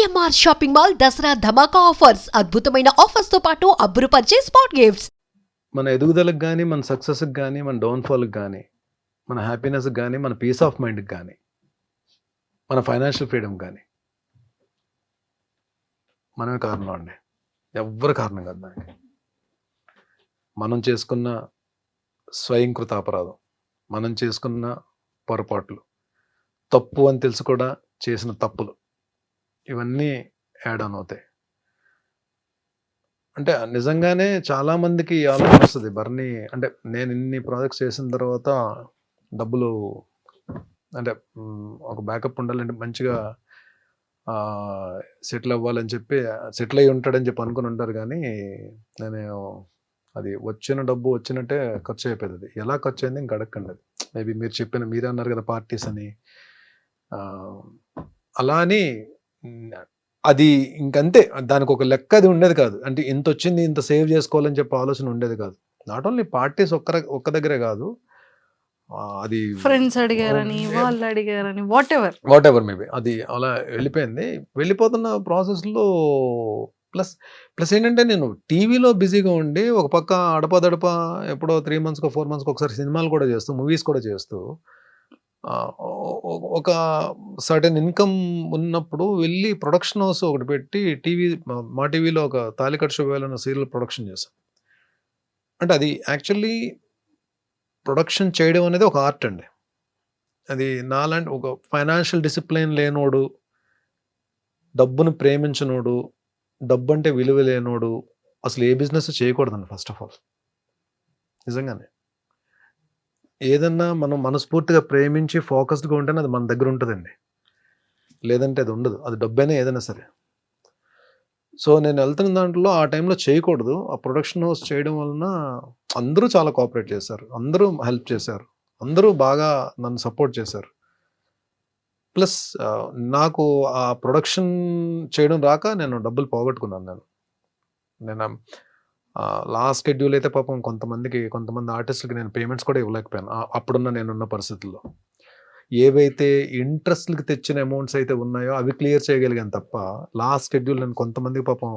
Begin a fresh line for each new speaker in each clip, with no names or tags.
CMR shopping mall Dasara ధమాకా offers అద్భుతమైన offers తో పాటు అబ్బురుపరిచే స్పాట్ గిఫ్ట్స్.
మన ఎదుగుదలకు కానీ, మన సక్సెస్కి కానీ, మన డౌన్ఫాల్కి కానీ, మన హ్యాపీనెస్కి కానీ, మన పీస్ ఆఫ్ మైండ్కి కానీ, మన ఫైనాన్షియల్ ఫ్రీడమ్ కానీ మనమే కారణం అండి. ఎవ్వరు కారణం కాదు దానికి. మనం చేసుకున్న స్వయంకృత అపరాధం, మనం చేసుకున్న పొరపాట్లు, తప్పు అని తెలుసు కూడా చేసిన తప్పులు, ఇవన్నీ యాడ్ ఆన్ అవుతాయి. అంటే నిజంగానే చాలా మందికి ఆలోచన వస్తుంది, బర్నీ అంటే నేను ఇన్ని ప్రాజెక్ట్స్ చేసిన తర్వాత డబ్బులు అంటే ఒక బ్యాకప్ ఉండాలంటే మంచిగా సెటిల్ అవ్వాలని చెప్పి సెటిల్ అయ్యి ఉంటాడని చెప్పి అనుకుని ఉంటారు. కానీ నేను అది వచ్చిన డబ్బు వచ్చినట్టే ఖర్చు అయిపోయింది. అది ఎలా ఖర్చు అయింది ఇంక అడగండి. అది మేబీ మీరే అన్నారు కదా పార్టీస్ అని, అలా అని అది ఇంకంతే. దానికి ఒక లెక్క అది ఉండేది కాదు. అంటే ఇంత వచ్చింది ఇంత సేవ్ చేసుకోవాలని చెప్పి ఆలోచన ఉండేది కాదు. నాట్ ఓన్లీ పార్టీస్ ఒక్క దగ్గరే కాదు, అది
ఫ్రెండ్స్ అడిగారని, వాళ్ళు అడిగారని, వాట్ ఎవర్
మేబీ అది అలా వెళ్ళిపోయింది. వెళ్ళిపోతున్న ప్రాసెస్లో ప్లస్ ఏంటంటే నేను టీవీలో బిజీగా ఉండి ఒక పక్క అడపదడప ఎప్పుడో 3 months 4 months ఒకసారి సినిమాలు కూడా చేస్తూ, మూవీస్ కూడా చేస్తూ, ఒక సర్టెన్ ఇన్కమ్ ఉన్నప్పుడు వెళ్ళి ప్రొడక్షన్ హౌస్ ఒకటి పెట్టి మా టీవీలో ఒక తాలికట్ శుభవేళ సీరియల్ ప్రొడక్షన్ చేశాను. అంటే అది యాక్చువల్లీ ప్రొడక్షన్ చేయడం అనేది ఒక ఆర్ట్ అండి. అది నాలాంటి ఒక ఫైనాన్షియల్ డిసిప్లిన్ లేనోడు, డబ్బును ప్రేమించనోడు, డబ్బు అంటే విలువ లేనోడు అసలు ఏ బిజినెస్ చేయకూడదండి. ఫస్ట్ ఆఫ్ ఆల్ నిజంగానే ఏదన్నా మనం మనస్ఫూర్తిగా ప్రేమించి ఫోకస్డ్గా ఉంటేనే అది మన దగ్గర ఉంటుందండి, లేదంటే అది ఉండదు. అది డబ్బైనా ఏదైనా సరే. సో నేను వెళ్తున్న దాంట్లో ఆ టైంలో చేయకూడదు. ఆ ప్రొడక్షన్ హౌస్ చేయడం వలన అందరూ చాలా కోఆపరేట్ చేశారు, అందరూ హెల్ప్ చేశారు, అందరూ బాగా నన్ను సపోర్ట్ చేశారు. ప్లస్ నాకు ఆ ప్రొడక్షన్ చేయడం రాక నేను డబ్బులు పోగొట్టుకున్నాను. నేను లాస్ట్ షెడ్యూల్ అయితే పాపం కొంతమంది ఆర్టిస్టులకి నేను పేమెంట్స్ కూడా ఇవ్వలేకపోయాను అప్పుడున్న నేనున్న పరిస్థితుల్లో. ఏవైతే ఇంట్రెస్ట్లకి తెచ్చిన అమౌంట్స్ అయితే ఉన్నాయో అవి క్లియర్ చేయగలిగాను తప్ప లాస్ట్ షెడ్యూల్ నేను కొంతమందికి పాపం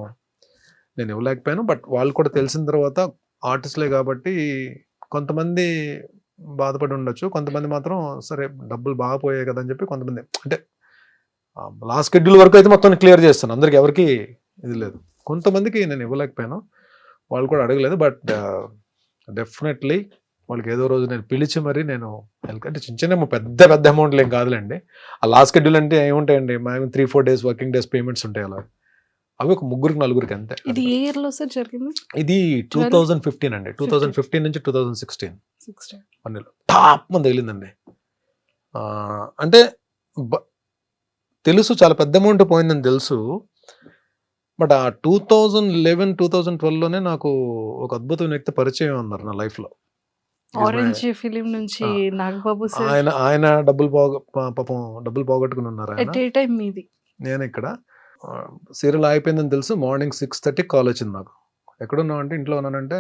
నేను ఇవ్వలేకపోయాను. బట్ వాళ్ళు కూడా తెలిసిన తర్వాత ఆర్టిస్టులే కాబట్టి కొంతమంది బాధపడి ఉండొచ్చు, కొంతమంది మాత్రం సరే డబ్బులు బాగా పోయాయి కదా అని చెప్పి కొంతమంది అంటే లాస్ట్ షెడ్యూల్ వరకు అయితే మొత్తం క్లియర్ చేస్తాను, అందరికి ఎవరికి ఇది లేదు. కొంతమందికి నేను ఇవ్వలేకపోయాను, వాళ్ళు కూడా అడగలేదు. బట్ డెఫినెట్లీ వాళ్ళకి ఏదో రోజు నేను పిలిచి మరి నేను అంటే చిన్న పెద్ద అమౌంట్లు ఏం కాదులేండి. ఆ లాస్ట్ షెడ్యూల్ అంటే ఏముంటాయండి, మేము 3-4 days వర్కింగ్ డేస్ పేమెంట్స్ ఉంటాయి. అలా అవి ఒక 3-4 అంతే.
ఇది ఏ ఇయర్ లో సార్ జరిగింది?
ఇది 2015 అండి. 2015 నుంచి 2016 1 year టాప్ మంది తగిలిందండి. అంటే తెలుసు చాలా పెద్ద అమౌంట్ పోయిందని తెలుసు. బట్ ఆ 2011-2012లోనే నాకు ఒక అద్భుతమైన వ్యక్తి పరిచయం అన్నారు నా లైఫ్లో.
ఆరెంజ్ ఫిలిం నుంచి నాగబాబు సార్.
ఆయన డబ్బులు పోగొట్టుకుని ఉన్నారు.
ఎట్ ఏ టైం మీది?
నేను ఇక్కడ సీరియల్ అయిపోయిందని తెలుసు. మార్నింగ్ 6:30 కాల్ వచ్చింది నాకు. ఎక్కడున్నావు అంటే ఇంట్లో ఉన్నానంటే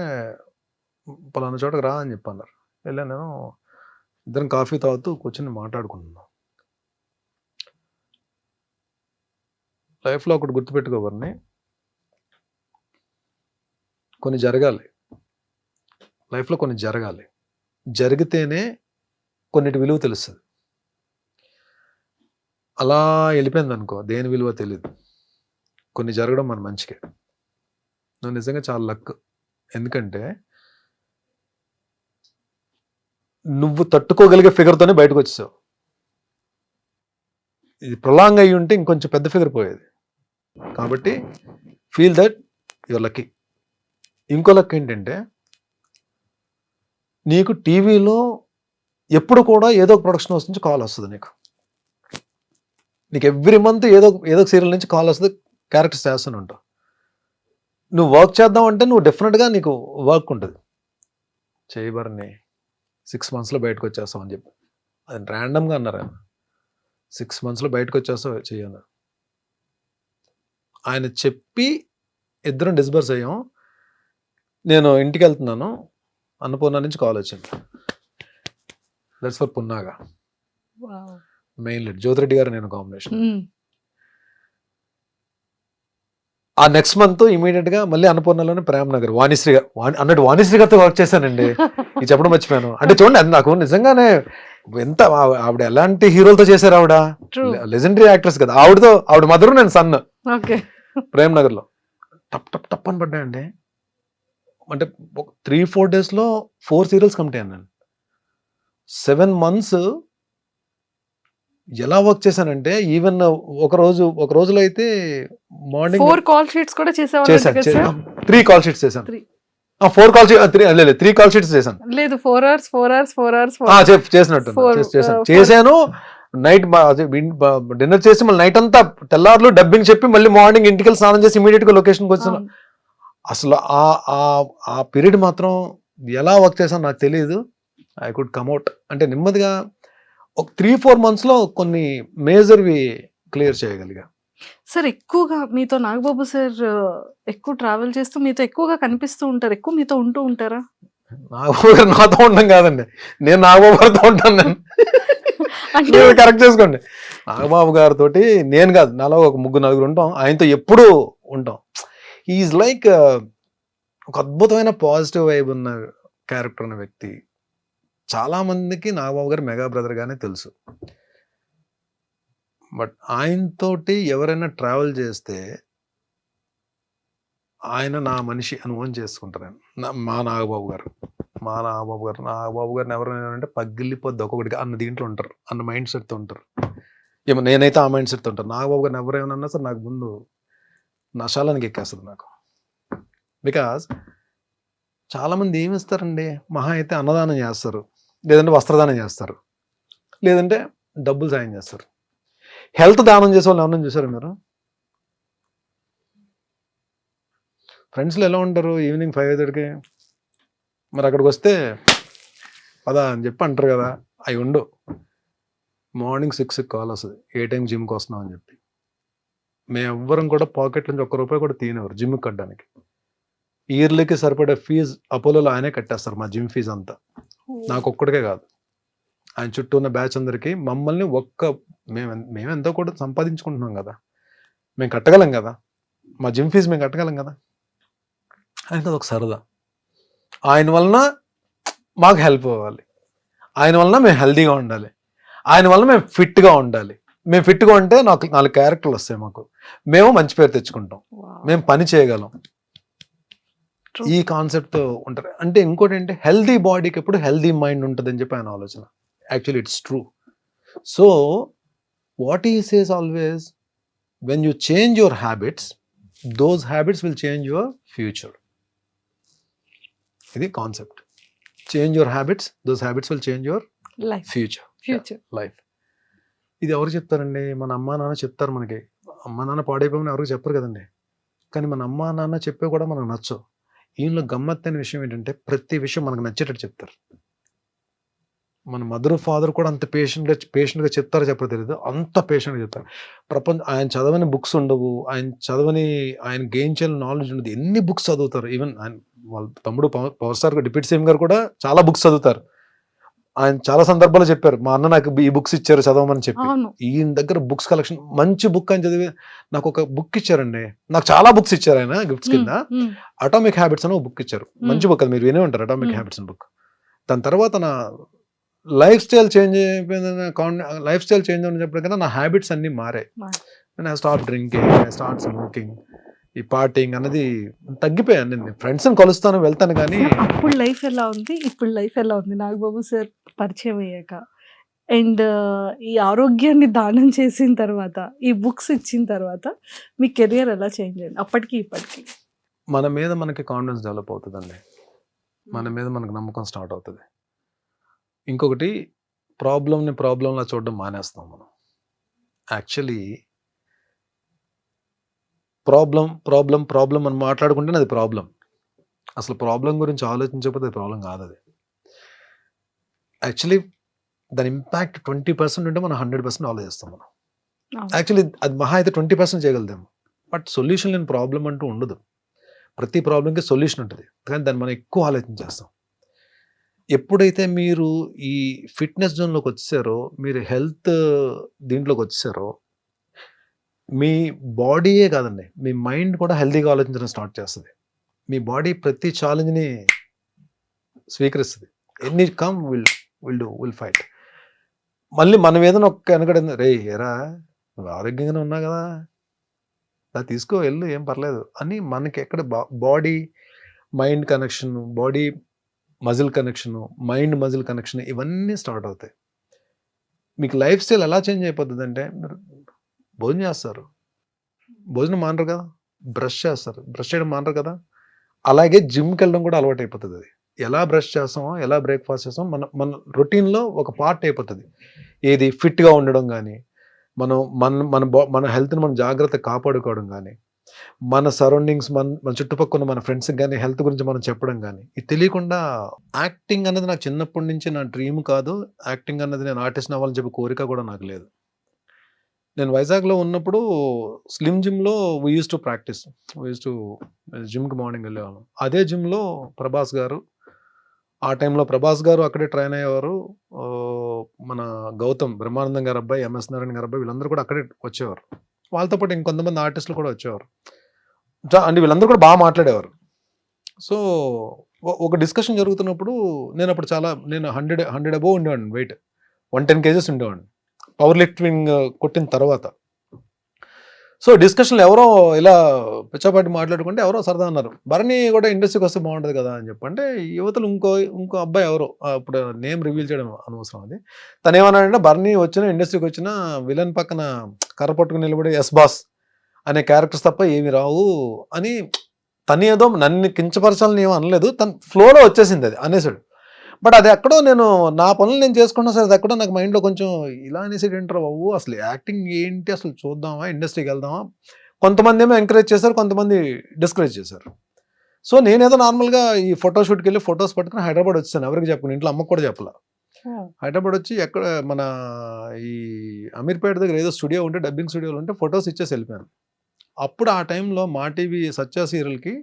పలానా చోటకి రా అని చెప్పి అన్నారు. వెళ్ళాను. నేను ఇద్దరం కాఫీ తాగుతూ కూర్చొని మాట్లాడుకుంటున్నాను. లైఫ్లో ఒకటి గుర్తుపెట్టుకోవాలని, కొన్ని జరగాలి లైఫ్లో, కొన్ని జరగాలి. జరిగితేనే కొన్నిటి విలువ తెలుస్తుంది. అలా వెళ్ళిపోయింది అనుకో, దేని విలువ తెలియదు. కొన్ని జరగడం మన మంచికే. నువ్వు నిజంగా చాలా లక్. ఎందుకంటే నువ్వు తట్టుకోగలిగే ఫిగర్తోనే బయటకు వచ్చేసావు. ఇది ప్రొలాంగ్ అయ్యి ఉంటే ఇంకొంచెం పెద్ద ఫిగర్ పోయేది. కాబట్టి ఫీల్ దట్ యువర్ లక్కీ. ఇంకో లక్ ఏంటంటే నీకు టీవీలో ఎప్పుడు కూడా ఏదో ఒక ప్రొడక్షన్ హౌస్ నుంచి కాల్ వస్తుంది. నీకు ఎవ్రీ మంత్ ఏదో ఒక సీరియల్ నుంచి కాల్ వస్తుంది, క్యారెక్టర్స్ చేస్తూనే ఉంటావు. నువ్వు వర్క్ చేద్దాం అంటే నువ్వు డెఫినెట్గా నీకు వర్క్ ఉంటుంది. చేయబరని 6 monthsలో బయటకు వచ్చేస్తావు అని చెప్పి అది ర్యాండమ్గా అన్నారు ఆయన. 6 monthsలో బయటకు వచ్చేస్తావు చేయన్నారు. ఆయన చెప్పి ఇద్దరం డిస్బర్స్ అయ్యాం. నేను ఇంటికి వెళ్తున్నాను, అన్నపూర్ణ నుంచి కాల్ వచ్చింది. That's for Punnaga. Main lead Jyothi Reddy గారు నేను కాంబినేషన్. ఆ నెక్స్ట్ మంత్ ఇమీడియట్ గా మళ్ళీ అన్నపూర్ణలోనే ప్రేమ్ నగర్ వాణిశ్రీ గారు అన్నట్టు వాణిశ్రీ గారితో వర్క్ చేశానండి. ఇది చెప్పడం మర్చిపోయాను. అంటే చూడండి, అది నాకు నిజంగానే ఎంత ఆవిడ ఎలాంటి హీరోలతో చేశారు. ఆవిడ
ట్రూ.
లెజెండరీ యాక్ట్రెస్ కదా. ఆవిడ మదరు, నేను సన్.
ఓకే.
ప్రేమ్ నగర్ లో టప్ టప్ టప్ అని పడ్డాయండి. అంటే 3-4 days లో 4 సీరియల్స్ కంప్లీట్ అయ్యాను నేను. 7 months ఎలా వర్క్ చేశానంటే, ఈవెన్ ఒక రోజులో అయితే మార్నింగ్
4 కాల్ షీట్స్ కూడా చేసేవాళ్ళు కదా సార్?
3 కాల్ షీట్స్ చేశాను.
3
4 కాల్ షీట్ 3 కాల్ షీట్స్ చేశాను.
లేదు 4 hours
చేసినట్టు
Four.
చేశాను. నైట్ డిన్నర్ చేసి మళ్ళీ నైట్ అంతా తెల్లారులు డబ్బింగ్ చెప్పి మళ్ళీ మార్నింగ్ ఇంటికి వెళ్ళి స్నానం చేసి ఇమీడియట్ గా లొకేషన్కి వచ్చాను. అసలు ఆ పీరియడ్ మాత్రం ఎలా వర్క్ చేశాను నాకు తెలియదు. ఐ కుడ్ కమ్అట్ అంటే నెమ్మదిగా ఒక 3-4 months లో కొన్ని మేజర్వి క్లియర్ చేయగలిగా.
సార్ ఎక్కువగా మీతో నాగబాబు సార్ ఎక్కువ ట్రావెల్ చేస్తూ మీతో ఎక్కువగా కనిపిస్తూ ఉంటారు, ఎక్కువ మీతో ఉంటూ ఉంటారా?
నాగబాబు గారు నాతో ఉండడం కాదండి, నేను నాగబాబు గారితో ఉంటాను. నేను
అంటే
కరెక్ట్ చేసుకోండి. నాగబాబు గారితో నేను కాదు, నాలో ఒక 3-4 ఉంటాం. ఆయనతో ఎప్పుడూ ఉంటాం. ఈజ్ లైక్ ఒక అద్భుతమైన పాజిటివ్ వైబ్ ఉన్న క్యారెక్టర్ ఉన్న వ్యక్తి. చాలా మందికి నాగబాబు గారు మెగా బ్రదర్ గానే తెలుసు. బట్ ఆయనతోటి ఎవరైనా ట్రావెల్ చేస్తే ఆయన నా మనిషి అని ఓన్ చేసుకుంటారు. మా నాగబాబు గారు నాగబాబు గారిని ఎవరైనా అంటే పగిలిపోద్ది ఒక్కొక్కటిగా అన్న దీంట్లో ఉంటారు, అన్న మైండ్ సెట్తో ఉంటారు. ఏమో నేనైతే ఆ మైండ్ సెట్తో ఉంటాను. నాగబాబు గారిని ఎవరైనా సరే నాకు ముందు నశాలానికి ఎక్కేస్తుంది నాకు. బికాజ్ చాలామంది ఏమి ఇస్తారండి, మహా అయితే అన్నదానం చేస్తారు, లేదంటే వస్త్రదానం చేస్తారు, లేదంటే డబ్బులు సాయం చేస్తారు. హెల్త్ దానం చేసే వాళ్ళు ఎవరైనా చూసారు మీరు? ఫ్రెండ్స్లో ఎలా ఉంటారు? ఈవినింగ్ 5:30కి మరి అక్కడికి వస్తే పదా అని చెప్పి అంటారు కదా, అవి ఉండు. మార్నింగ్ 6కి కాల్ వస్తుంది, ఏ టైం జిమ్కి వస్తున్నాం అని చెప్పి. మేము ఎవ్వరం కూడా పాకెట్ నుంచి ₹1 కూడా తీయనివ్వరు జిమ్కి కట్టడానికి. ఇయర్లీకి సరిపడే ఫీజు అపోలోలో ఆయనే కట్టేస్తారు, మా జిమ్ ఫీజు అంతా. నాకు ఒక్కడికే కాదు, ఆయన చుట్టూ ఉన్న బ్యాచ్ అందరికి. మమ్మల్ని మేము ఎంతో కూడా సంపాదించుకుంటున్నాం కదా, మేము కట్టగలం కదా, మా జిమ్ ఫీజు మేము కట్టగలం కదా. ఆయనకి అదొక సరదా. ఆయన వలన మాకు హెల్ప్ అవ్వాలి, ఆయన వలన మేము హెల్తీగా ఉండాలి, ఆయన వలన మేము ఫిట్గా ఉండాలి. మేము ఫిట్గా ఉంటే 4 క్యారెక్టర్లు వస్తాయి మాకు, మేము మంచి పేరు తెచ్చుకుంటాం, మేము పని చేయగలం. ఈ కాన్సెప్ట్ ఉంటారు. అంటే ఇంకోటి ఏంటి, హెల్దీ బాడీకి ఎప్పుడు హెల్దీ మైండ్ ఉంటుంది అని చెప్పి ఆయన ఆలోచన. Actually it's true. So what he says always, when you change your habits, those habits will change your future. ఇది concept. Change your habits, those habits will change your future life. ఇది ఎవరు చెప్తారండి? మన అమ్మా నాన్న చెప్తారు మనకి. అమ్మా నాన్న పాడైపోమని ఎవరికి చెప్పరు కదండి. కానీ మన అమ్మా నాన్న చెప్పే కూడా మనకు నచ్చవు. ఈయనలో గమ్మత్తైన విషయం ఏంటంటే, ప్రతి విషయం మనకు నచ్చేటట్టు చెప్తారు. మన మదర్ ఫాదర్ కూడా అంత పేషెంట్గా చెప్తారో చెప్పరో తెలియదు, అంత పేషెంట్గా చెప్తారు. ఆయన చదవని బుక్స్ ఉండవు, ఆయన గెయిన్ చేయాలని నాలెడ్జ్ ఉండదు. ఎన్ని బుక్స్ చదువుతారు. ఈవెన్ వాళ్ళ తమ్ముడు పవర్ స్టార్ డిప్యూటీ సీఎం గారు కూడా చాలా బుక్స్ చదువుతారు. ఆయన చాలా సందర్భాల్లో చెప్పారు, మా అన్న నాకు ఈ బుక్స్ ఇచ్చారు చదవమని చెప్పి. ఈయన దగ్గర బుక్స్ కలెక్షన్, మంచి బుక్ అని చదివి నాకు ఒక బుక్ ఇచ్చారండి. నాకు చాలా బుక్స్ ఇచ్చారు ఆయన గిఫ్ట్స్ కింద. అటామిక్ హ్యాబిట్స్ అని ఒక బుక్ ఇచ్చారు. మంచి బుక్, అది మీరు వినే ఉంటారు, అటామిక్ హ్యాబిట్స్ అని బుక్. దాని తర్వాత నా లైఫ్ స్టైల్ చేంజ్ అయిపోయింది. లైఫ్ స్టైల్ చేంజ్ అని చెప్పిన నా హ్యాబిట్స్ అన్ని మారాయి. I start drinking, I start smoking, ఈ పార్టీయింగ్ అన్నది తగ్గిపోయాను. నేను ఫ్రెండ్స్ని కలుస్తాను, వెళ్తాను. కానీ
అప్పుడు లైఫ్ ఎలా ఉంది, ఇప్పుడు లైఫ్ ఎలా ఉంది నాగబాబు సార్ పరిచయం అయ్యాక? అండ్ ఈ ఆరోగ్యాన్ని దానం చేసిన తర్వాత, ఈ బుక్స్ ఇచ్చిన తర్వాత మీ కెరియర్ ఎలా చేంజ్ అయింది అప్పటికి ఇప్పటికి?
మన మీద మనకి కాన్ఫిడెన్స్ డెవలప్ అవుతుందండి, మన మీద మనకు నమ్మకం స్టార్ట్ అవుతుంది. ఇంకొకటి, ప్రాబ్లంలా చూడడం మానేస్తాం మనం. యాక్చువల్లీ ప్రాబ్లం అని మాట్లాడుకుంటేనే అది ప్రాబ్లం. అసలు ప్రాబ్లం గురించి ఆలోచించకపోతే అది ప్రాబ్లం కాదు. అది యాక్చువల్లీ దాని ఇంపాక్ట్ 20% ఉంటే మనం 100% ఆలోచిస్తాం మనం. యాక్చువల్లీ అది మహా అయితే 20% చేయగలుగుతాము. బట్ సొల్యూషన్ లేని ప్రాబ్లం అంటూ ఉండదు. ప్రతి ప్రాబ్లంకి సొల్యూషన్ ఉంటుంది, కానీ దాన్ని మనం ఎక్కువ ఆలోచించేస్తాం. ఎప్పుడైతే మీరు ఈ ఫిట్నెస్ జోన్లోకి వచ్చారో, మీరు హెల్త్ దీంట్లోకి వచ్చారో, మీ బాడీయే కాదండి, మీ మైండ్ కూడా హెల్తీగా ఆలోచించడం స్టార్ట్ చేస్తుంది. మీ బాడీ ప్రతి ఛాలెంజ్ని స్వీకరిస్తుంది. ఎన్ని కమ్ విల్ ఫైట్. మళ్ళీ మనం ఏదైనా ఒక్క వెనకడింది, రే ఎరా నువ్వు ఆరోగ్యంగానే ఉన్నా కదా, అది తీసుకో వెళ్ళు ఏం పర్లేదు అని మనకి ఎక్కడ body mind connection, body muscle connection, mind muscle connection ఇవన్నీ స్టార్ట్ అవుతాయి. మీకు లైఫ్ స్టైల్ ఎలా చేంజ్ అయిపోతుంది అంటే, మీరు భోజనం చేస్తారు, భోజనం మానరు కదా, బ్రష్ చేస్తారు, బ్రష్ చేయడం మానరు కదా, అలాగే జిమ్కి వెళ్ళడం కూడా అలవాటు అయిపోతుంది. అది ఎలా బ్రష్ చేస్తామో, ఎలా బ్రేక్ఫాస్ట్ చేస్తామో మన మన రొటీన్లో ఒక పార్ట్ అయిపోతుంది. ఏది ఫిట్గా ఉండడం కానీ, మనం మన హెల్త్ని మనం జాగ్రత్త కాపాడుకోవడం కానీ, మన సరౌండింగ్స్ మన చుట్టుపక్కల మన ఫ్రెండ్స్కి కానీ హెల్త్ గురించి మనం చెప్పడం కానీ, ఇది తెలియకుండా యాక్టింగ్ అన్నది నాకు చిన్నప్పటి నుంచి నా డ్రీమ్ కాదు. యాక్టింగ్ అన్నది నేను ఆర్టిస్ట్ అవ్వాలని చెప్పి కోరిక కూడా నాకు లేదు. నేను వైజాగ్లో ఉన్నప్పుడు స్లిమ్ జిమ్లో వీ యూస్ టు ప్రాక్టీస్, జిమ్కి మార్నింగ్ వెళ్ళేవాళ్ళం. అదే జిమ్లో ప్రభాస్ గారు, ఆ టైంలో ప్రభాస్ గారు అక్కడే ట్రైన్ అయ్యేవారు. మన గౌతమ్ బ్రహ్మానందం గారు అబ్బాయి, ఎంఎస్ నారాయణ గారు అబ్బాయి, వీళ్ళందరూ కూడా అక్కడే వచ్చేవారు. వాళ్ళతో పాటు ఇంకొంతమంది ఆర్టిస్టులు కూడా వచ్చేవారు. అంటే వీళ్ళందరూ కూడా బాగా మాట్లాడేవారు. సో ఒక డిస్కషన్ జరుగుతున్నప్పుడు నేను అప్పుడు నేను 100 అబోవ్ ఉండేవాడిని, వెయిట్ 110 kgs ఉండేవాడిని పవర్ లిఫ్టింగ్ కొట్టిన తర్వాత. సో డిస్కషన్లో ఎవరో ఇలా పిచ్చాపాటి మాట్లాడుకుంటే ఎవరో సరదా అన్నారు, భరణి కూడా ఇండస్ట్రీకి వస్తే బాగుంటుంది కదా అని చెప్పంటే, యువతలు ఇంకో అబ్బాయి ఎవరో, అప్పుడు నేమ్ రివీల్ చేయడం అనవసరం, అది తను ఏమన్నాడంటే, భరణి వచ్చిన ఇండస్ట్రీకి వచ్చిన విలన్ పక్కన కర్ర పట్టుకుని నిలబడి ఎస్ బాస్ అనే క్యారెక్టర్స్ తప్ప ఏమి రావు అని. తను ఏదో నన్ను కించపరచాలని ఏమో అనలేదు, తన ఫ్లోలో వచ్చేసింది అది అనేసాడు. బట్ అది ఎక్కడో నేను నా పనులు నేను చేసుకున్నా సరే, అది ఎక్కడో నాకు మైండ్లో కొంచెం ఇలా అనేసి ఏంటారు బాబు, అసలు యాక్టింగ్ ఏంటి, అసలు చూద్దామా, ఇండస్ట్రీకి వెళ్దామా. కొంతమంది ఏమో ఎంకరేజ్ చేశారు, కొంతమంది డిస్కరేజ్ చేశారు. సో నేనేదో నార్మల్గా ఈ ఫోటోషూట్కి వెళ్ళి ఫొటోస్ పట్టుకుని హైదరాబాద్ వచ్చాను, ఎవరికి చెప్పుకుని, ఇంట్లో అమ్మకు కూడా చెప్పాల. హైదరాబాద్ వచ్చి ఎక్కడ మన ఈ అమీర్పేట దగ్గర ఏదో స్టూడియో ఉంటే, డబ్బింగ్ స్టూడియోలో ఉంటే ఫొటోస్ ఇచ్చేసి వెళ్ళిపోయాను. అప్పుడు ఆ టైంలో మా టీవీ సత్య సీరియల్కి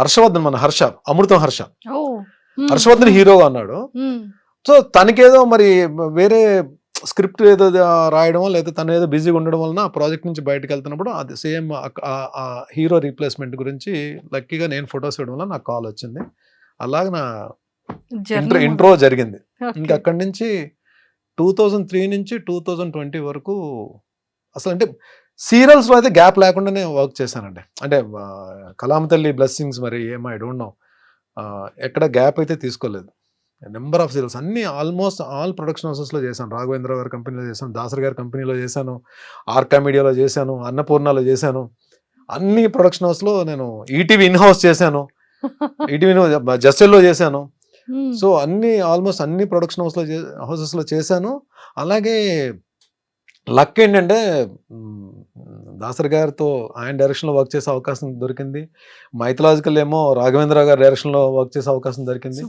హర్షవర్ధన్, మన అమృతం హర్షవర్ధన్ హీరోగా అన్నాడు. సో తనకేదో మరి వేరే స్క్రిప్ట్ ఏదో రాయడమో లేదా తను ఏదో బిజీగా ఉండడం వలన ఆ ప్రాజెక్ట్ నుంచి బయటకు వెళ్తున్నప్పుడు అది సేమ్ ఆ హీరో రీప్లేస్మెంట్ గురించి లక్కీగా నేను ఫొటోస్ ఇవ్వడం వల్ల నాకు కాల్ వచ్చింది. అలాగే నా ఇంట్రో జరిగింది. ఇంకా అక్కడి నుంచి 2003 నుంచి 2020 వరకు అసలు అంటే సీరియల్స్లో అయితే గ్యాప్ లేకుండానే వర్క్ చేశానండి. అంటే కలాం తల్లి బ్లెస్సింగ్స్ మరి ఏమో ఐ డోంట్ నో, ఎక్కడ గ్యాప్ అయితే తీసుకోలేదు. నెంబర్ ఆఫ్ సీరియల్స్ అన్ని ఆల్మోస్ట్ ఆల్ ప్రొడక్షన్ హౌసెస్లో చేశాను. రాఘవేంద్ర గారి కంపెనీలో చేశాను, దాసరి గారి కంపెనీలో చేశాను, ఆర్కా మీడియాలో చేశాను, అన్నపూర్ణలో చేశాను. అన్ని ప్రొడక్షన్ హౌస్లో నేను ఈటీవీ ఇన్ హౌస్ చేశాను, ఈటీవీ జస్టెల్లో చేశాను. సో ఆల్మోస్ట్ అన్ని ప్రొడక్షన్ హౌసెస్లో చేశాను. అలాగే లక్ ఏంటంటే దాసరి గారితో ఆయన డైరెక్షన్లో వర్క్ చేసే అవకాశం దొరికింది. మైథలాజికల్ ఏమో రాఘవేంద్ర గారి డైరెక్షన్లో వర్క్ చేసే అవకాశం దొరికింది.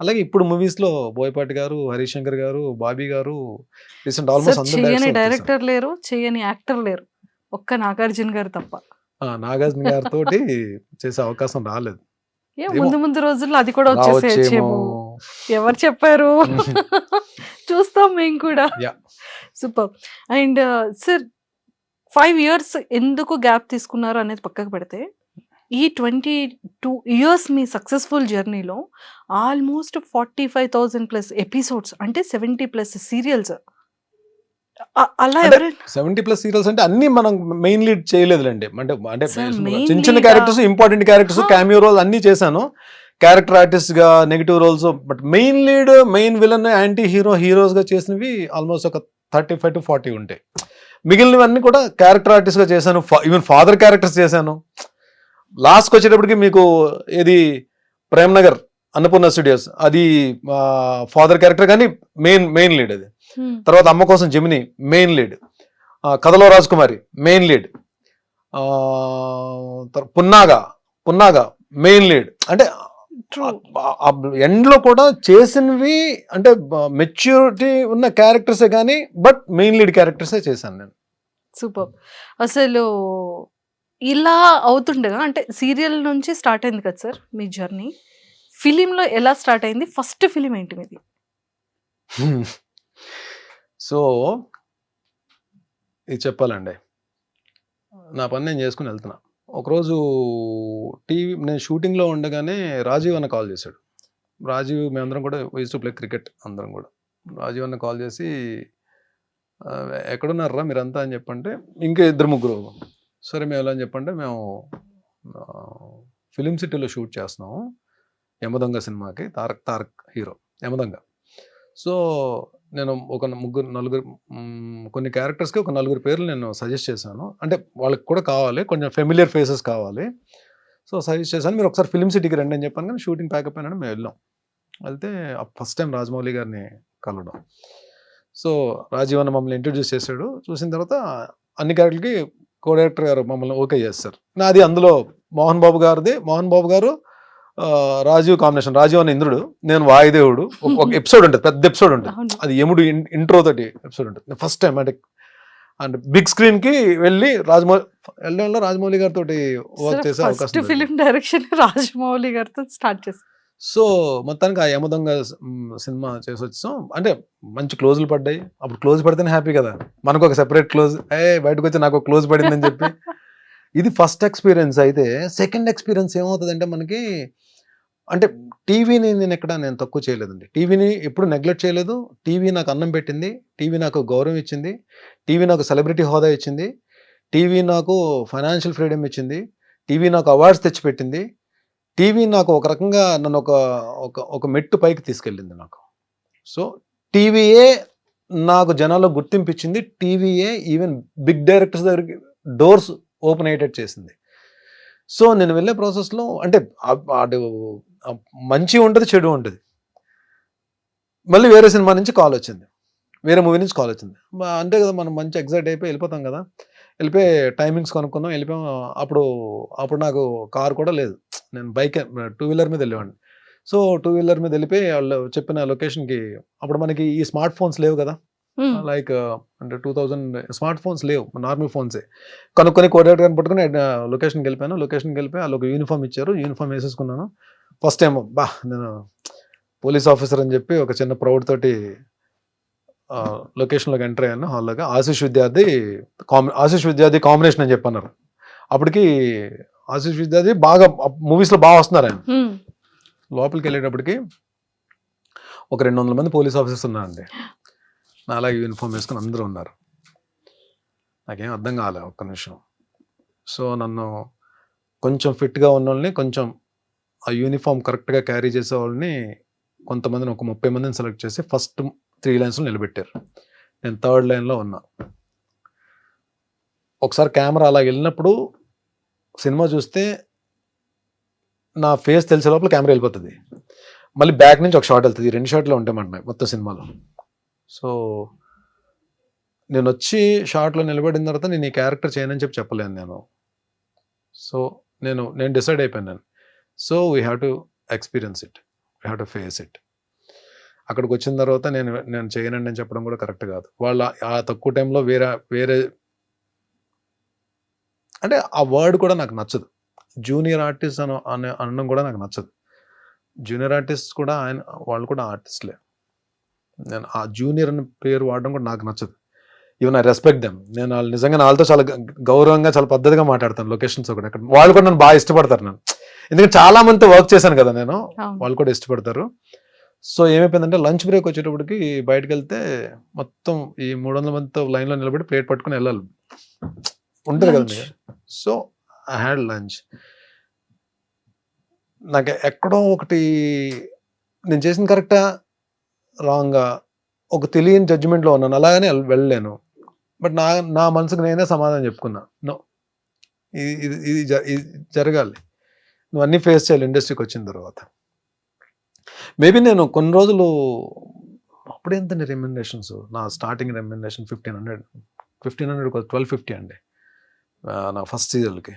అలాగే ఇప్పుడు మూవీస్లో బోయపాటి గారు, హరీష్ శంకర్ గారు, బాబీ గారు, రీసెంట్ ఆల్మోస్ట్ అందరూ
డైరెక్టర్ లేరు, చేయని యాక్టర్ లేరు, ఒక్క నాగార్జున గారు తప్ప.
నాగార్జున గారితో చేసే అవకాశం రాలేదు.
ముందు రోజుల్లో అది కూడా వచ్చేసేమో, ఎవరు చెప్పారు, చూస్తాం మేము కూడా. సూపర్. అండ్ సార్ 5 years ఎందుకు గ్యాప్ తీసుకున్నారు అనేది పక్కకు పెడితే, ఈ 22 years మీ సక్సెస్ఫుల్ జర్నీలో ఆల్మోస్ట్ 45,000+ ఎపిసోడ్స్, అంటే 70+ సీరియల్స్. అలా
70+ సీరియల్స్ అంటే అన్ని మనం మెయిన్ లీడ్ చేయలేదులేండి. అంటే చిన్న చిన్న characters, important characters, cameo role అన్ని చేశాను, క్యారెక్టర్ ఆర్టిస్ట్ గా, negative roles. But main lead, main villain, anti heroes గా చేసినవి ఆల్మోస్ట్ ఒక 35 to 40 ఉంటాయి. మిగిలినవన్నీ కూడా క్యారెక్టర్ ఆర్టిస్ట్ గా చేశాను. ఈవెన్ ఫాదర్ క్యారెక్టర్స్ చేశాను. లాస్ట్కి వచ్చేటప్పటికి మీకు ఏది ప్రేమ్నగర్ అన్నపూర్ణ స్టూడియోస్, అది ఫాదర్ క్యారెక్టర్ కానీ మెయిన్ లీడ్ అది. తర్వాత అమ్మ కోసం Gemini main lead, Kathalo Rajakumari main lead, Punnaga main lead. అంటే ఎండ్లో కూడా చేసినవి అంటే మెచ్యూరిటీ ఉన్న క్యారెక్టర్సే కానీ, బట్ మెయిన్ లీడ్ క్యారెక్టర్సే చేశాను నేను.
సూపర్. అసలు ఇలా అవుతుండగా, అంటే సీరియల్ నుంచి స్టార్ట్ అయింది కదా సార్ మీ జర్నీ, ఫిలింలో ఎలా స్టార్ట్ అయింది? ఫస్ట్ ఫిలిం ఏంటి మీది?
సో ఇది చెప్పాలండి, నా పని నేను చేసుకుని వెళ్తున్నా. ఒకరోజు నేను షూటింగ్లో ఉండగానే రాజీవ్ అన్న కాల్ చేశాడు. రాజీవ్ మేమందరం కూడా యూజ్ టు ప్లే క్రికెట్ అందరం కూడా. రాజీవ్ అన్న కాల్ చేసి ఎక్కడున్నారా మీరంతా అని చెప్పంటే ఇంకా 2-3. సరే మేము ఎలా అని చెప్పంటే మేము ఫిలిం సిటీలో షూట్ చేస్తున్నాము యమదొంగ సినిమాకి. తారక్ హీరో యమదొంగ. సో నేను ఒక 4 కొన్ని క్యారెక్టర్స్కి ఒక 4 పేర్లు నేను సజెస్ట్ చేశాను. అంటే వాళ్ళకి కూడా కావాలి, కొంచెం ఫెమిలియర్ ఫేసెస్ కావాలి. సో సజెస్ట్ చేశాను, మీరు ఒకసారి ఫిలిం సిటీకి రండి అని చెప్పాను. కానీ షూటింగ్ ప్యాకప్ అయినా మేము వెళ్ళాం. వెళ్తే ఫస్ట్ టైం రాజమౌళి గారిని కలవడం. సో రాజీవ్ అన్న మమ్మల్ని ఇంట్రడ్యూస్ చేశాడు. చూసిన తర్వాత అన్ని క్యారెక్టర్లకి కో డైరెక్టర్ గారు మమ్మల్ని ఓకే చేస్తారు. నాది అందులో మోహన్ బాబు గారు రాజీవ్ కాంబినేషన్. రాజీవ్ అన్న ఇంద్రుడు, నేను వాయుదేవుడు. ఒక ఎపిసోడ్ ఉంటుంది, పెద్ద ఎపిసోడ్ ఉంటుంది. అది యముడు ఇంట్రో తోటి ఎపిసోడ్ ఉంటుంది. ఫస్ట్ టైం అంటే బిగ్ స్క్రీన్ కి వెళ్ళి రాజమౌళి గారితో వర్క్ చేసే అవకాశం.
ఫిలిం డైరెక్షన్ రాజమౌళి గారితో స్టార్ట్ చేశారు.
సో మొత్తానికి ఆ యమదొంగ సినిమా చేసి వచ్చాం. అంటే మంచి క్లోజులు పడ్డాయి. అప్పుడు క్లోజ్ పడితేనే హ్యాపీ కదా, మనకు ఒక సెపరేట్ క్లోజ్. బయటకు వచ్చి నాకు ఒక క్లోజ్ పడిందని చెప్పి. ఇది ఫస్ట్ ఎక్స్పీరియన్స్. అయితే సెకండ్ ఎక్స్పీరియన్స్ ఏమవుతుందంటే మనకి, అంటే టీవీని నేను తక్కువ చేయలేదండి. టీవీని ఎప్పుడు నెగ్లెక్ట్ చేయలేదు. టీవీ నాకు అన్నం పెట్టింది, టీవీ నాకు గౌరవం ఇచ్చింది, టీవీ నాకు సెలబ్రిటీ హోదా ఇచ్చింది, టీవీ నాకు ఫైనాన్షియల్ ఫ్రీడమ్ ఇచ్చింది, టీవీ నాకు అవార్డ్స్ తెచ్చిపెట్టింది, టీవీ నాకు ఒక రకంగా నన్ను ఒక మెట్టు పైకి తీసుకెళ్ళింది నాకు. సో టీవీయే నాకు జనాల్లో గుర్తింపు ఇచ్చింది. టీవీయే ఈవెన్ బిగ్ డైరెక్టర్స్ దగ్గరికి డోర్స్ ఓపెన్ అయ్యేటట్టు చేసింది. సో నేను వెళ్ళే ప్రాసెస్లో అంటే అటు మంచి ఉంటుంది, చెడు ఉంటుంది. మళ్ళీ వేరే సినిమా నుంచి కాల్ వచ్చింది, వేరే మూవీ నుంచి కాల్ వచ్చింది. అంతే కదా, మనం మంచి ఎగ్జైట్ అయిపోయి వెళ్ళిపోతాం కదా. వెళ్ళిపోయి టైమింగ్స్ కొనుక్కున్నాం, వెళ్ళిపోయాం. అప్పుడు నాకు కార్ కూడా లేదు, నేను బైక్ 2 వీలర్ మీద వెళ్ళేవాడిని. సో 2 వీలర్ మీద వెళ్ళిపోయి వాళ్ళు చెప్పిన లొకేషన్కి, అప్పుడు మనకి ఈ స్మార్ట్ ఫోన్స్ లేవు కదా, లైక్ అంటే 2000 స్మార్ట్ ఫోన్స్ లేవు, నార్మల్ ఫోన్సే. కనుక్కొని కోఆర్డినేటర్ పట్టుకుని లొకేషన్కి వెళ్ళిపోయాను. లొకేషన్కి వెళ్ళిపోయి వాళ్ళు ఒక యూనిఫామ్ ఇచ్చారు, యూనిఫామ్ వేసేసుకున్నాను. ఫస్ట్ టైం నేను పోలీస్ ఆఫీసర్ అని చెప్పి ఒక చిన్న ప్రౌడ్ తోటి లొకేషన్లోకి ఎంటర్ అయ్యాను. హాల్లోకి ఆశీష్ విద్యార్థి కాంబినేషన్ అని చెప్పన్నారు. అప్పటికి ఆశీష్ విద్యార్థి బాగా మూవీస్లో బాగా వస్తున్నారు ఆయన. లోపలికి వెళ్ళేటప్పటికి ఒక 200 మంది పోలీస్ ఆఫీసర్స్ ఉన్నారండి. నా అలాగే యూనిఫామ్ వేసుకుని అందరూ ఉన్నారు. నాకేం అర్థం కాలే ఒక్క నిమిషం. సో నన్ను కొంచెం ఫిట్గా ఉన్న వాళ్ళని, కొంచెం ఆ యూనిఫామ్ కరెక్ట్గా క్యారీ చేసే వాళ్ళని, కొంతమందిని ఒక 30 మందిని సెలెక్ట్ చేసి ఫస్ట్ 3 లైన్స్లో నిలబెట్టారు. నేను 3rd లైన్లో ఉన్నా. ఒకసారి కెమెరా అలా వెళ్ళినప్పుడు సినిమా చూస్తే నా ఫేస్ తెలిసే లోపల కెమెరా వెళ్ళిపోతుంది. మళ్ళీ బ్యాక్ నుంచి ఒక షాట్ వెళ్తుంది. 2 షాట్లు ఉంటాయన్నమాట మొత్తం సినిమాలో. సో నేను వచ్చి షార్ట్లో నిలబడిన తర్వాత నేను ఈ క్యారెక్టర్ చేయనని చెప్పలేను నేను. సో నేను డిసైడ్ అయిపోయాను. So we have to experience it, we have to face it. అక్కడికి వచ్చిన తర్వాత నేను చేయనండి అని చెప్పడం కూడా కరెక్ట్ కాదు. వాళ్ళ ఆ తక్కువ టైంలో వేరే అంటే ఆ వర్డ్ కూడా నాకు నచ్చదు. జూనియర్ ఆర్టిస్ట్ అనడం కూడా నాకు నచ్చదు. జూనియర్ ఆర్టిస్ట్ కూడా వాళ్ళు కూడా ఆర్టిస్ట్లే. నేను ఆ జూనియర్ అనే పేరు వాడడం కూడా నాకు నచ్చదు. Even I respect them. నేను వాళ్ళు నిజంగా వాళ్ళతో చాలా గౌరవంగా, చాలా పద్ధతిగా మాట్లాడతాను. లొకేషన్స్ ఒకటి అక్కడ వాళ్ళు కూడా నన్ను బాగా ఇష్టపడతారు నన్ను, ఎందుకంటే చాలా మందితో వర్క్ చేశాను కదా నేను. వాళ్ళు కూడా ఇష్టపడతారు. సో ఏమైపోయిందంటే లంచ్ బ్రేక్ వచ్చేటప్పటికి బయటకు వెళ్తే మొత్తం ఈ 300 మందితో లైన్లో నిలబడి ప్లేట్ పట్టుకుని వెళ్ళాలి, ఉంటుంది కదండి. So I had lunch. నాకు ఎక్కడో ఒకటి నేను చేసింది కరెక్టా రాంగా ఒక తెలియని జడ్జిమెంట్లో ఉన్నాను. అలాగనే వెళ్ళలేను. బట్ నా మనసుకు నేనే సమాధానం చెప్పుకున్నా, నో ఇది జరగాలి, నువ్వు అన్నీ ఫేస్ చేయాలి ఇండస్ట్రీకి వచ్చిన తర్వాత. మేబీ నేను కొన్ని రోజులు అప్పుడు ఎంతండి రెమ్యునరేషన్స్, నా స్టార్టింగ్ రెమ్యునరేషన్ 1500 1250 అండి నా ఫస్ట్ సీరియల్కి.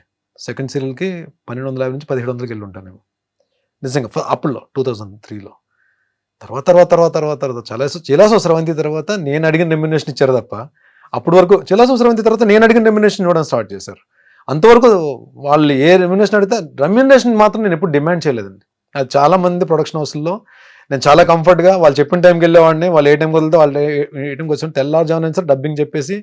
సెకండ్ సీరియల్కి 1250 నుంచి 1700కి వెళ్ళి ఉంటాను నేను నిజంగా అప్పుడులో 2003లో. తర్వాత చిలాసో స్రవంతి తర్వాత నేను అడిగిన రెమ్యునరేషన్ ఇచ్చారు తప్ప, అప్పటి వరకు చిలాసో స్రవంతి తర్వాత నేను అడిగిన రెమ్యునరేషన్ ఇవ్వడం స్టార్ట్ చేశారు. అంతవరకు వాళ్ళు ఏ రెమ్యునరేషన్ అడిగితే రెమ్యునరేషన్ మాత్రం నేను ఎప్పుడు డిమాండ్ చేయలేదండి. అది చాలా మంది ప్రొడక్షన్ హౌస్లో నేను చాలా కంఫర్ట్గా వాళ్ళు చెప్పిన టైంకి వెళ్ళేవాడిని. వాళ్ళు ఏ టైంకి వెళ్తే వాళ్ళు ఏ టైంకి వచ్చి తెల్లారుజామున సార్ డబ్బింగ్ చెప్పేసి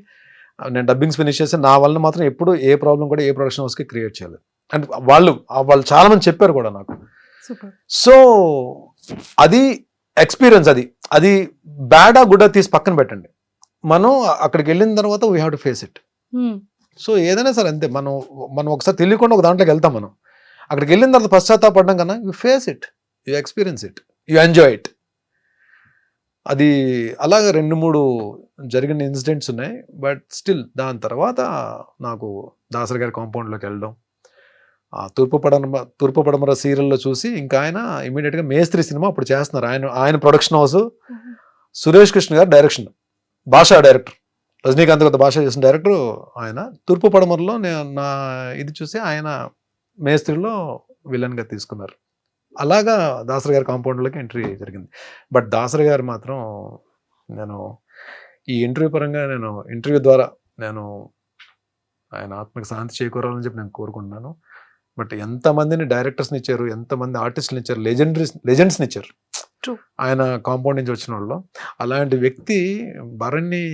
నేను డబ్బింగ్స్ ఫినిష్ చేసి నా వల్ల మాత్రం ఎప్పుడు ఏ ప్రాబ్లం కూడా ఏ ప్రొడక్షన్ హౌస్కి క్రియేట్ చేయలేదు. అండ్ వాళ్ళు చాలా మంది చెప్పారు కూడా నాకు.
సూపర్.
సో అది ఎక్స్పీరియన్స్. అది బ్యాడా గుడ్డా తీసి పక్కన పెట్టండి. మనం అక్కడికి వెళ్ళిన తర్వాత we have to face it. So ఏదైనా సరే అంతే, మనం ఒకసారి తెలియకుండా ఒక దాంట్లోకి వెళ్తాం. మనం అక్కడికి వెళ్ళిన తర్వాత పశ్చాత్తాపడడం కన్నా you face it, you experience it, you enjoy it. అది అలాగే 2-3 జరిగిన ఇన్సిడెంట్స్ ఉన్నాయి. బట్ స్టిల్ దాని తర్వాత నాకు దాసరి గారి కాంపౌండ్లోకి వెళ్ళడం, తూర్పు పడమర సీరియల్లో చూసి ఇంకా ఆయన ఇమీడియట్గా మేస్త్రి సినిమా అప్పుడు చేస్తున్నారు. ఆయన ప్రొడక్షన్ హౌస్, సురేష్ కృష్ణ గారు డైరెక్షన్, భాషా డైరెక్టర్, రజనీకాంత్ గారి భాష చేసిన డైరెక్టర్ ఆయన. తూర్పు పడమరలో నా ఇది చూసి ఆయన మేస్త్రిలో విలన్గా తీసుకున్నారు. అలాగా దాసరి గారి కాంపౌండ్లోకి ఎంట్రీ జరిగింది. బట్ దాసరి గారు మాత్రం నేను ఈ ఇంటర్వ్యూ పరంగా ఇంటర్వ్యూ ద్వారా ఆయన ఆత్మకి శాంతి చేకూరాలని చెప్పి నేను కోరుకుంటున్నాను. బట్ ఎంతమందిని డైరెక్టర్స్ని ఇచ్చారు, ఎంతమంది ఆర్టిస్టులు ఇచ్చారు, లెజెండ్స్ని ఇచ్చారు ఆయన కాంపౌండ్ నుంచి వచ్చిన వాళ్ళు. అలాంటి వ్యక్తి భరణి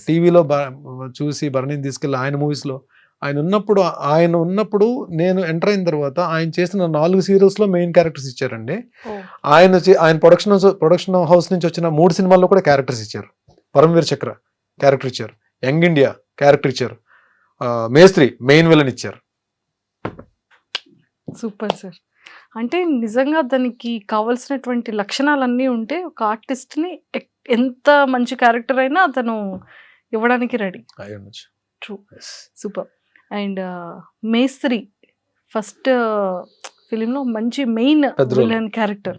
టీవీలో చూసి భరణిని తీసుకెళ్ళి ఆయన మూవీస్లో ఆయన ఉన్నప్పుడు నేను ఎంటర్ అయిన తర్వాత ఆయన చేసిన 4 సీరియల్స్లో మెయిన్ క్యారెక్టర్స్ ఇచ్చారండి. ఆయన ప్రొడక్షన్ హౌస్ నుంచి వచ్చిన 3 సినిమాల్లో కూడా క్యారెక్టర్స్ ఇచ్చారు. పరమవీర్ చక్ర క్యారెక్టర్ ఇచ్చారు, యంగ్ ఇండియా క్యారెక్టర్ ఇచ్చారు, మేస్త్రి మెయిన్ విలన్ ఇచ్చారు.
Super sir. అంటే నిజంగా దానికి కావాల్సినటువంటి లక్షణాలన్నీ ఉంటే ఒక ఆర్టిస్ట్ని ఎంత మంచి క్యారెక్టర్ అయినా అతను ఇవ్వడానికి రెడీ. ట్రూ. సూపర్. అండ్ మేస్త్రి ఫస్ట్ ఫిలింలో మంచి మెయిన్ విలన్ క్యారెక్టర్.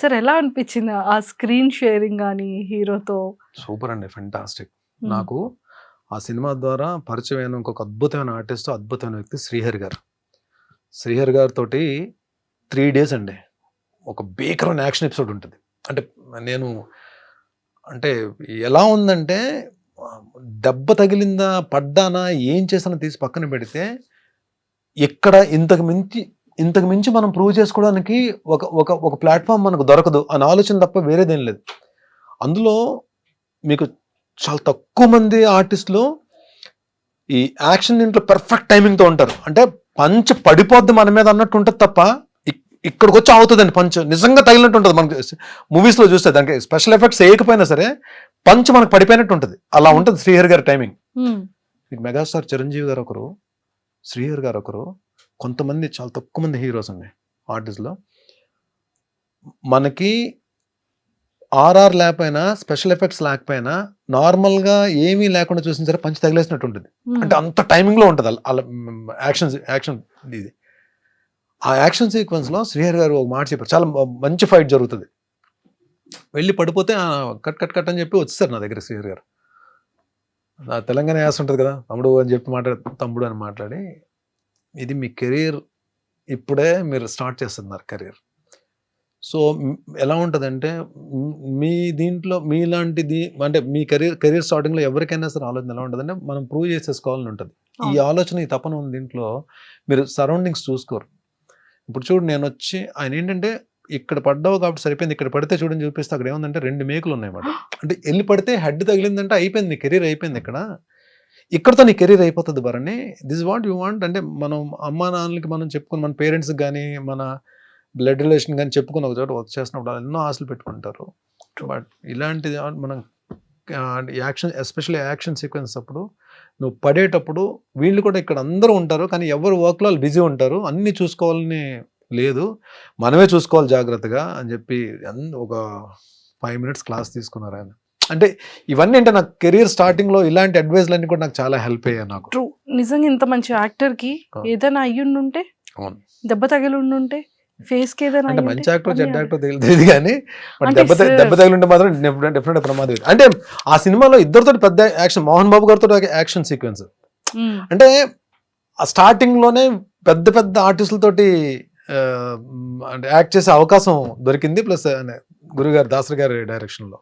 సార్ ఎలా అనిపించింది ఆ స్క్రీన్ షేరింగ్ కానీ హీరోతో?
సూపర్ అండి, ఫెంటాస్టిక్. నాకు ఆ సినిమా ద్వారా పరిచయం ఇంకొక అద్భుతమైన ఆర్టిస్ట్, అద్భుతమైన వ్యక్తి శ్రీహరి గారు. శ్రీహరి గారితో 3 days అండి ఒక భీకరమైన యాక్షన్ ఎపిసోడ్ ఉంటుంది. అంటే ఎలా ఉందంటే దెబ్బ తగిలిందా, పడ్డానా, ఏం చేసానో తీసి పక్కన పెడితే ఇక్కడ ఇంతకు మించి మనం ప్రూవ్ చేసుకోవడానికి ఒక ప్లాట్ఫామ్ మనకు దొరకదు అని ఆలోచన తప్ప వేరేదేం లేదు. అందులో మీకు చాలా తక్కువ మంది ఆర్టిస్టులు ఈ యాక్షన్ దీంట్లో పర్ఫెక్ట్ టైమింగ్తో ఉంటారు. అంటే పంచ్ పడిపోద్ది మన మీద అన్నట్టు ఉంటుంది తప్ప ఇక్కడికి వచ్చి అవుతుందండి పంచ్ నిజంగా తగిలినట్టు ఉంటుంది. మనకి మూవీస్లో చూస్తే దానికి స్పెషల్ ఎఫెక్ట్స్ వేయకపోయినా సరే పంచ్ మనకు పడిపోయినట్టు ఉంటుంది. అలా ఉంటుంది శ్రీహరి గారి టైమింగ్. మెగాస్టార్ చిరంజీవి గారు ఒకరు, శ్రీహరి గారు ఒకరు, కొంతమంది చాలా తక్కువ మంది హీరోస్ అండి ఆర్టిస్ట్లో. మనకి ఆర్ఆర్ లేకపోయినా, స్పెషల్ ఎఫెక్ట్స్ లేకపోయినా, నార్మల్గా ఏమీ లేకుండా చూసిన సరే పంచ్ తగిలేసినట్టు ఉంటుంది. అంటే అంత టైమింగ్లో ఉంటుంది అలా యాక్షన్ ఇది. ఆ యాక్షన్ సీక్వెన్స్లో శ్రీహరి గారు ఒక మాట చెప్పారు, చాలా మంచి ఫైట్ జరుగుతుంది, వెళ్ళి పడిపోతే కట్ అని చెప్పి వచ్చేసారు నా దగ్గర శ్రీహరి గారు. నా తెలంగాణ యాస ఉంటుంది కదా, తమ్ముడు అని చెప్పి తమ్ముడు అని మాట్లాడి, ఇది మీ కెరీర్, ఇప్పుడే మీరు స్టార్ట్ చేస్తున్నారు కెరీర్. సో ఎలా ఉంటుందంటే మీ దీంట్లో మీలాంటిది అంటే మీ కెరీర్ స్టార్టింగ్లో ఎవరికైనా సరే ఆలోచన ఎలా ఉంటుందంటే మనం ప్రూవ్ చేసేసుకోవాలని ఉంటుంది. ఈ ఆలోచన, ఈ తపన ఉంది దీంట్లో. మీరు సరౌండింగ్స్ చూసుకోరు. ఇప్పుడు చూడు, నేను వచ్చి ఆయన ఏంటంటే ఇక్కడ పడ్డావు కాబట్టి సరిపోయింది, ఇక్కడ పడితే చూడని చూపిస్తే అక్కడ ఏముందంటే 2 మేకులు ఉన్నాయన్నమాట. అంటే వెళ్ళి పడితే హెడ్ తగిలిందంటే అయిపోయింది, నీ కెరీర్ అయిపోయింది. ఇక్కడతో నీ కెరీర్ అయిపోతుంది Bharani. This what you want. అంటే మనం అమ్మా నాన్నలకి మనం చెప్పుకుని, మన పేరెంట్స్కి కానీ, మన బ్లడ్ రిలేషన్ కానీ చెప్పుకుని ఒక చోట వర్క్ చేసినప్పుడు ఎన్నో ఆశలు పెట్టుకుంటారు. బట్ ఇలాంటిది మనం ఎస్పెషల్లీ యాక్షన్ సీక్వెన్స్ అప్పుడు నువ్వు పడేటప్పుడు వీళ్ళు కూడా ఇక్కడ అందరూ ఉంటారు, కానీ ఎవరు వర్క్లో వాళ్ళు బిజీ ఉంటారు, అన్నీ చూసుకోవాలని లేదు, మనమే చూసుకోవాలి జాగ్రత్తగా అని చెప్పి ఒక 5 minutes క్లాస్ తీసుకున్నారు ఆయన. అంటే ఇవన్నీ అంటే నాకు కెరీర్ స్టార్టింగ్లో ఇలాంటి అడ్వైజ్లన్నీ కూడా నాకు చాలా హెల్ప్ అయ్యాయి. నాకు
ట్రూ. నిజంగా ఇంత మంచి యాక్టర్కి ఏదైనా అయ్యుండుంటే, దెబ్బ తగిలి ఉండుంటే, ఫేస్ కి ఏదైనా
అంటే మంచి యాక్టర్ చెడ్డ యాక్టర్ తెలియదు కానీ దెబ్బ తగిలి ఉంటే మాత్రం డెఫినెట్ ప్రమాదం. అంటే ఆ సినిమాలో ఇద్దరితో పెద్ద యాక్షన్, మోహన్ బాబు గారితో యాక్షన్ సీక్వెన్స్. అంటే ఆ స్టార్టింగ్ లోనే పెద్ద ఆర్టిస్టులతోటి అంటే యాక్ట్ చేసే అవకాశం దొరికింది. ప్లస్ గురుగారు దాసరి గారి డైరెక్షన్ లో